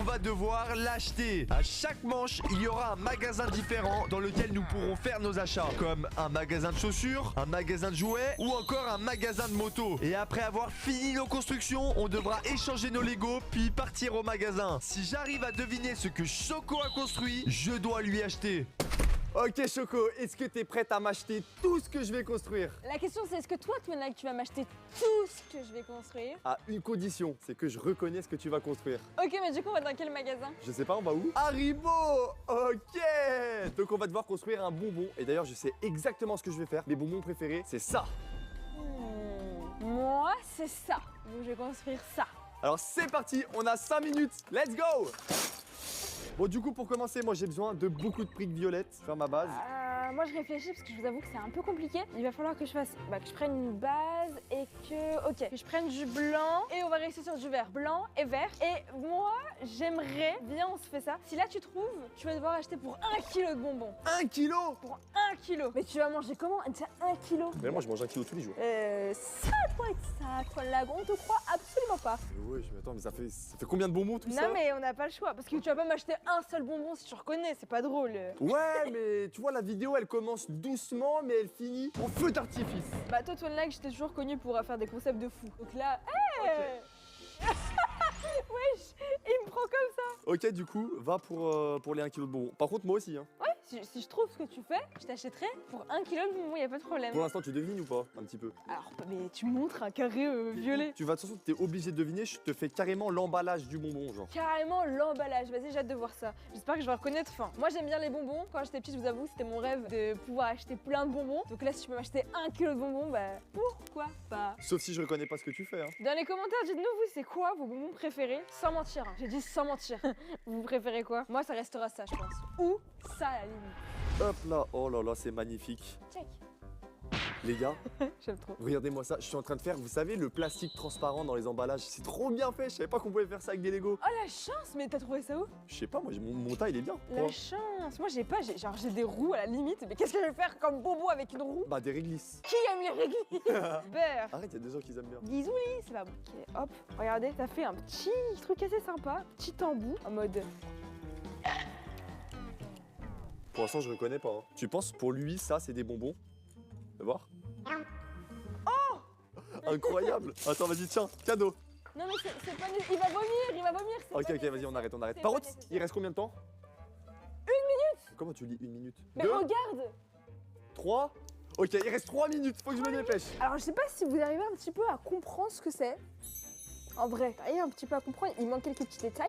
va devoir l'acheter. À chaque manche, il y aura un magasin différent dans lequel nous pourrons faire nos achats, comme un magasin de chaussures, un magasin de jouets ou encore un magasin de moto. Et après avoir fini nos constructions, on devra échanger nos Lego puis partir au magasin. Si j'arrive à deviner ce que Choco a construit, je dois lui acheter. Ok Choco, est-ce que t'es prête à m'acheter tout ce que je vais construire? La question c'est est-ce que toi, Twinlag, tu vas m'acheter tout ce que je vais construire? À une condition, c'est que je reconnais ce que tu vas construire. Ok, mais du coup, on va dans quel magasin? Je sais pas, on va où? Haribo. Ok. Donc on va devoir construire un bonbon. Et d'ailleurs, je sais exactement ce que je vais faire. Mes bonbons préférés, c'est ça. Moi, c'est ça. Donc je vais construire ça. Alors c'est parti, on a 5 minutes. Let's go. Bon, du coup, pour commencer, moi j'ai besoin de beaucoup de briques violettes pour faire ma base. Moi, je réfléchis parce que je vous avoue que c'est un peu compliqué. Il va falloir que je fasse, que je prenne une base et que je prenne du blanc et on va rester sur du vert. Blanc et vert. Et moi, j'aimerais, viens, on se fait ça. Si là tu trouves, tu vas devoir acheter pour 1 kg de bonbons. 1 kilo. Pour 1 kg. Mais tu vas manger comment? Déjà 1 kg. Mais moi je mange 1 kilo tous les jours. Toi, là, on te croit absolument pas. Mais ouais, mais attends, mais ça fait combien de bonbons tout ça? Non, mais on n'a pas le choix parce que tu vas pas m'acheter un seul bonbon si tu reconnais, c'est pas drôle. Ouais, mais tu vois, la vidéo elle commence doucement, mais elle finit en feu d'artifice. Bah, toi, Twinlag, j'étais toujours connu pour faire des concepts de fou. Donc là, wesh, il me prend comme ça. Ok, du coup, va pour les 1 kilo de bonbons. Par contre, moi aussi, hein. Ouais, si je trouve ce que tu fais, je t'achèterai pour 1 kg de bonbons, y a pas de problème. Pour l'instant, tu devines ou pas? Un petit peu. Alors, mais tu montres un carré violet. Tu vas, de toute façon, t'es obligé de deviner, je te fais carrément l'emballage du bonbon, genre. Carrément l'emballage, vas-y, j'ai hâte de voir ça. J'espère que je vais reconnaître. Enfin, moi j'aime bien les bonbons. Quand j'étais petite, je vous avoue, c'était mon rêve de pouvoir acheter plein de bonbons. Donc là, si tu peux m'acheter 1 kg de bonbons, bah pourquoi pas. Sauf si je reconnais pas ce que tu fais, hein. Dans les commentaires, dites-nous, vous, c'est quoi vos bonbons préférés? Sans mentir, hein. J'ai dit sans mentir. Vous préférez quoi? Moi, ça restera ça, je pense. Ou ça, à la limite. Hop là, oh là là, c'est magnifique. Check. Les gars, J'aime trop. regardez-moi ça, je suis en train de faire, vous savez, le plastique transparent dans les emballages. C'est trop bien fait, je savais pas qu'on pouvait faire ça avec des Lego. Oh la chance, mais t'as trouvé ça où? Je sais pas, moi, mon tas, il est bien. La Quoi? chance. Moi, j'ai pas, j'ai des roues à la limite. Mais qu'est-ce que je vais faire comme bonbon avec une roue? Bah, des réglisses. Qui aime les réglisses? Peur. Arrête, il y a des gens qui aiment bien. Bisoulis, c'est pas bon. Ok, hop, regardez, ça fait un petit truc assez sympa, petit embout, en mode... Pour l'instant, je reconnais pas. Hein. Tu penses pour lui, ça, c'est des bonbons? Fais voir. Oh! Incroyable! Attends, vas-y, tiens, cadeau. Non mais c'est pas... Il va vomir, c'est Ok, pas ok, vas-y, on arrête. C'est Par pas contre, nécessaire. il reste combien de temps? 1 minute. Comment tu dis 1 minute? Mais 2, regarde. 3. Ok, il reste 3 minutes, faut que je me dépêche. Alors je sais pas si vous arrivez un petit peu à comprendre ce que c'est. En vrai, arrivez un petit peu à comprendre, il manque quelques petits détails.